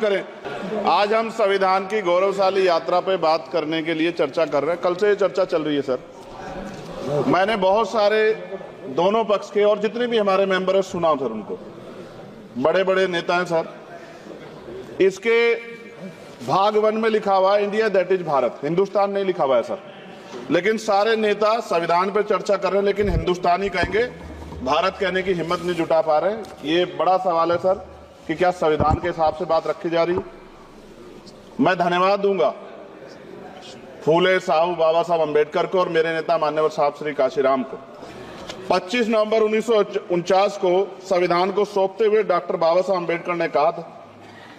करें। आज हम संविधान की गौरवशाली यात्रा पे बात करने के लिए चर्चा कर रहे हैं। कल से ये चर्चा चल रही है सर। मैंने बहुत सारे दोनों पक्ष के और जितने भी हमारे मेंबर हैं सुना सर, उनको बड़े बड़े नेता हैं सर। इसके भाग 1 में लिखा हुआ है India that is Bharat, Hindustan नहीं लिखा हुआ है सर। लेकिन सारे नेता संविधान पर चर्चा कर रहे हैं लेकिन हिंदुस्तान ही कहेंगे, भारत कहने की हिम्मत नहीं जुटा पा रहे हैं। ये बड़ा सवाल है सर कि क्या संविधान के हिसाब से बात रखी जा रही है। मैं धन्यवाद दूंगा फूले साहू बाबा साहब अम्बेडकर को और मेरे नेता मान्यवर साहब श्री काशीराम को। 25 नवंबर 1949 को संविधान को सौंपते हुए डॉक्टर बाबा साहब अम्बेडकर ने कहा था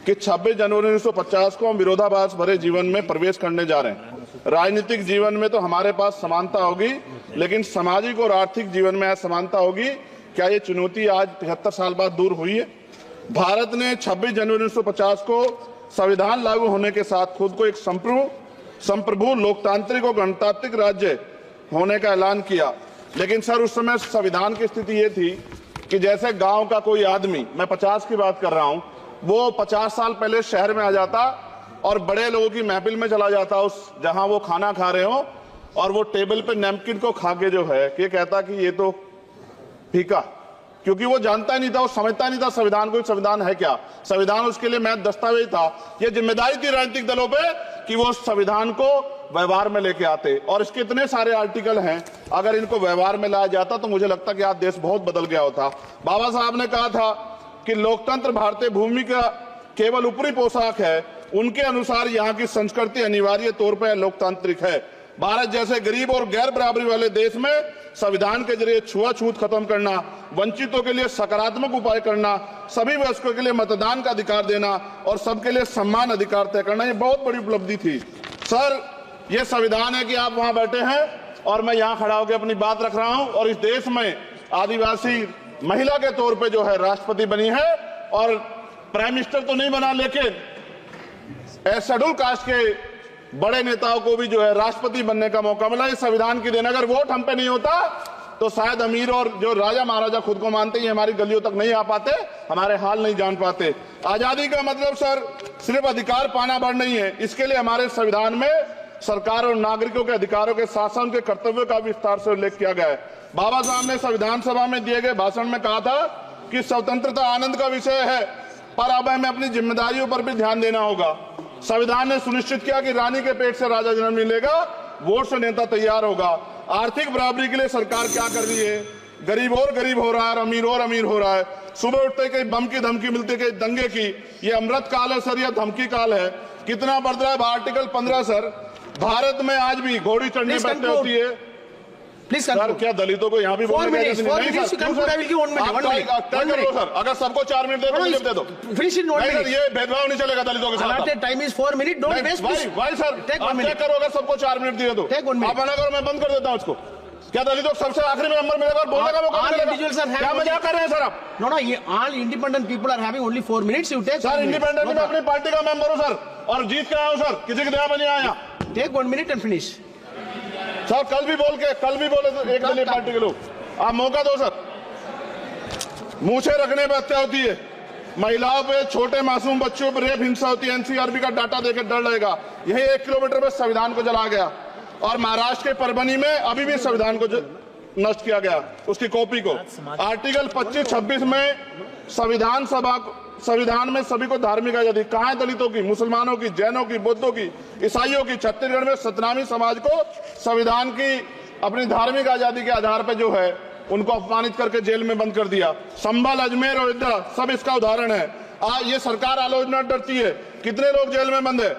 कि 26 जनवरी 1950 को हम विरोधाभास भरे जीवन में प्रवेश करने जा रहे हैं। राजनीतिक जीवन में तो हमारे पास समानता होगी, लेकिन सामाजिक और आर्थिक जीवन में असमानता होगी। क्या ये चुनौती आज 73 साल बाद दूर हुई है? भारत ने 26 जनवरी 1950 को संविधान लागू होने के साथ खुद को एक संप्रभु लोकतांत्रिक और गणतांत्रिक राज्य होने का ऐलान किया। लेकिन सर उस समय संविधान की स्थिति ये थी कि जैसे गांव का कोई आदमी, मैं 50 की बात कर रहा हूं, वो 50 साल पहले शहर में आ जाता और बड़े लोगों की महफिल में चला जाता, उस जहां वो खाना खा रहे हो, और वो टेबल पे नैपकिन को खा के जो है ये कहता कि ये तो फीका, क्योंकि वो जानता ही नहीं था, वो समझता नहीं था संविधान को, संविधान है क्या। संविधान उसके लिए महज दस्तावेज था। ये जिम्मेदारी थी राजनीतिक दलों पे कि वो संविधान को व्यवहार में लेके आते। और इसके इतने सारे आर्टिकल हैं, अगर इनको व्यवहार में लाया जाता तो मुझे लगता कि आज देश बहुत बदल गया होता। बाबा साहब ने कहा था कि लोकतंत्र भारतीय भूमि का केवल ऊपरी पोशाक है, उनके अनुसार यहाँ की संस्कृति अनिवार्य तौर पर लोकतांत्रिक है। भारत जैसे गरीब और गैर बराबरी वाले देश में संविधान के जरिए छुआछूत खत्म करना, वंचितों के लिए सकारात्मक उपाय करना, सभी वयस्कों के लिए मतदान का अधिकार देना और सबके लिए सम्मान अधिकार तय करना, ये बहुत बड़ी उपलब्धि थी सर। ये संविधान है कि आप वहां बैठे हैं और मैं यहाँ खड़ा होकर अपनी बात रख रहा हूं, और इस देश में आदिवासी महिला के तौर पे जो है राष्ट्रपति बनी है, और प्राइम मिनिस्टर तो नहीं बना, लेकिन शेड्यूल कास्ट के बड़े नेताओं को भी जो है राष्ट्रपति बनने का मौका मिला। इस संविधान की देन, अगर वोट हम पे नहीं होता तो शायद अमीर और जो राजा महाराजा खुद को मानते हैं हमारी गलियों तक नहीं आ पाते, हमारे हाल नहीं जान पाते। आजादी का मतलब सर सिर्फ अधिकार पाना भर नहीं है, इसके लिए हमारे संविधान में सरकार और नागरिकों के अधिकारों के साथ साथ उनके कर्तव्यों का विस्तार से उल्लेख किया गया है। बाबा साहब ने संविधान सभा में दिए गए भाषण में कहा था कि स्वतंत्रता आनंद का विषय है, पर अब हमें अपनी जिम्मेदारियों पर भी ध्यान देना होगा। संविधान ने सुनिश्चित किया कि रानी के पेट से राजा जन्म नहीं लेगा, वोट से नेता तैयार होगा। आर्थिक बराबरी के लिए सरकार क्या कर रही है? गरीब और गरीब हो रहा है और अमीर हो रहा है। सुबह उठते कहीं बम की धमकी मिलती, कहीं दंगे की। ये अमृत काल है सर, यह धमकी काल है। कितना बढ़ रहा है आर्टिकल 15 सर। भारत में आज भी घोड़ी चढ़नी बैठने होती है। प्लीज सर, क्या दलितों को यहाँ भी बोलने का नहीं? सर अगर सबको 4 मिनट दे दो, ये भेदभाव नहीं चलेगा दलितों के साथ। Time is 4 minute, don't waste. भाई सर क्या करो, अगर सबको 4 मिनट दिए तो आप मना करो, मैं बंद कर देता हूँ उसको। क्या दलितों को सबसे आखिरी में नंबर मिलेगा, बोलने का मौका मिलेगा? क्या मजाक कर रहे हैं सर आप? नो, ये all independent people are having only 4 minutes. You take sir, independent में अपनी पार्टी का मेंबर हूँ सर, और जीत के आया हूँ सर, किसी की दया में नहीं आया। Take 1 minute and finish. Sir कल भी बोले तो एक दलीय पार्टी के लोग, आप मौका दो सर। मूछे रखने पर हत्या होती है, महिलाओं पे, छोटे मासूम बच्चों पर रेप हिंसा होती है। एनसीआरबी का डाटा देकर डर लगेगा। यही 1 किलोमीटर में संविधान को जलाया गया, और महाराष्ट्र के परभनी में अभी भी संविधान को नष्ट किया गया, उसकी कॉपी को। आर्टिकल 25-26 में संविधान में सभी को धार्मिक आजादी। कहाँ है दलितों की, मुसलमानों की, जैनों की, बौद्धों की, ईसाइयों की? छत्तीसगढ़ में सतनामी समाज को संविधान की अपनी धार्मिक आजादी के आधार पर जो है उनको अपमानित करके जेल में बंद कर दिया। संभल, अजमेर, अयोध्या सब इसका उदाहरण है। ये सरकार आलोचना डरती है। कितने लोग जेल में बंद है?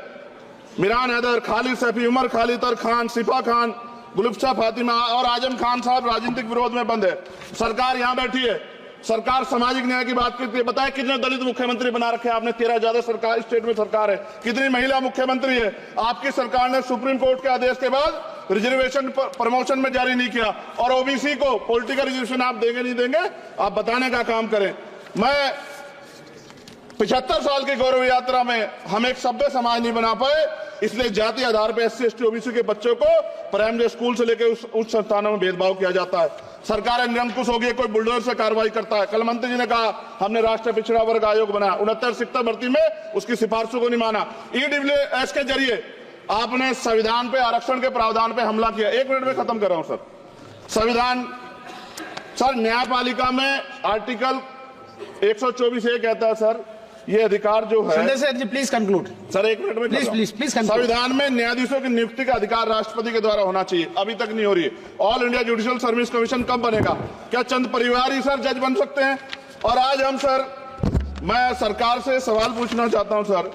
मिरान हैदर, खालिद सैफी, उमर खालिद खान, सिफा खान, गुलफ्शा फातिमा और आजम खान साहब राजनीतिक विरोध में बंद है। सरकार यहाँ बैठी है, सरकार सामाजिक न्याय की बात करती है। बताए कितने दलित मुख्यमंत्री बना रखे आपने? 13 ज्यादा सरकार स्टेट में सरकार है। कितनी महिला मुख्यमंत्री है? आपकी सरकार ने सुप्रीम कोर्ट के आदेश के बाद रिजर्वेशन प्रमोशन में जारी नहीं किया, और ओबीसी को पॉलिटिकल रिजर्वेशन आप देंगे नहीं देंगे, आप बताने का काम करें। मैं 75 साल की गौरव यात्रा में हम एक सभ्य समाज नहीं बना पाए, इसलिए जाति आधार पर SC ST OBC के बच्चों को प्राइमरी स्कूल से लेकर उच्च संस्थानों में भेदभाव किया जाता है। सरकार निरंकुश हो गई, कोई बुलडोजर से कार्रवाई करता है। कल मंत्री जी ने कहा हमने राष्ट्रीय पिछड़ा वर्ग आयोग बनाया, 69 शिक्षक भर्ती में उसकी सिफारिशों को नहीं माना। EWS के जरिए आपने संविधान पे आरक्षण के प्रावधान पे हमला किया। 1 मिनट में खत्म कर रहा हूं सर। संविधान सर न्यायपालिका में आर्टिकल 124 ये कहता है सर, ये अधिकार जो है Sunday sir, please conclude. Sir 1 minute में Please, please, please conclude. संविधान में न्यायाधीशों की नियुक्ति का अधिकार राष्ट्रपति के द्वारा होना चाहिए, अभी तक नहीं हो रही है। All India judicial service commission कब बनेगा? क्या चंद परिवार ही सर जज बन सकते हैं? और आज हम सर, मैं सरकार से सवाल पूछना चाहता हूं सर,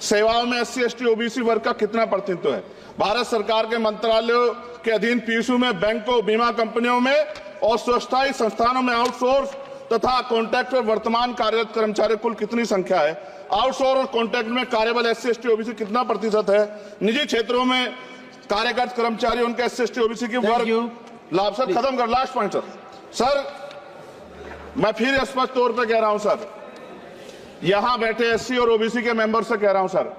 सेवाओं में SC ST OBC वर्ग का कितना प्रतिनिधित्व है? भारत सरकार के मंत्रालयों के अधीन PSU में, बैंकों, बीमा कंपनियों में और स्वच्छता संस्थानों में आउटसोर्स तथा कॉन्ट्रैक्ट पर वर्तमान कार्यरत कर्मचारी कुल कितनी संख्या है? आउटसोर्स और कॉन्ट्रैक्ट में कार्यबल SC ST OBC कितना प्रतिशत है? निजी क्षेत्रों में कार्यरत कर्मचारी उनके SC ST OBC की वर्ग लाभ। सर खत्म कर, लास्ट पॉइंट सर। सर मैं फिर स्पष्ट तौर पर कह रहा हूं सर, यहां बैठे SC और OBC के मेंबर से कह रहा हूं सर,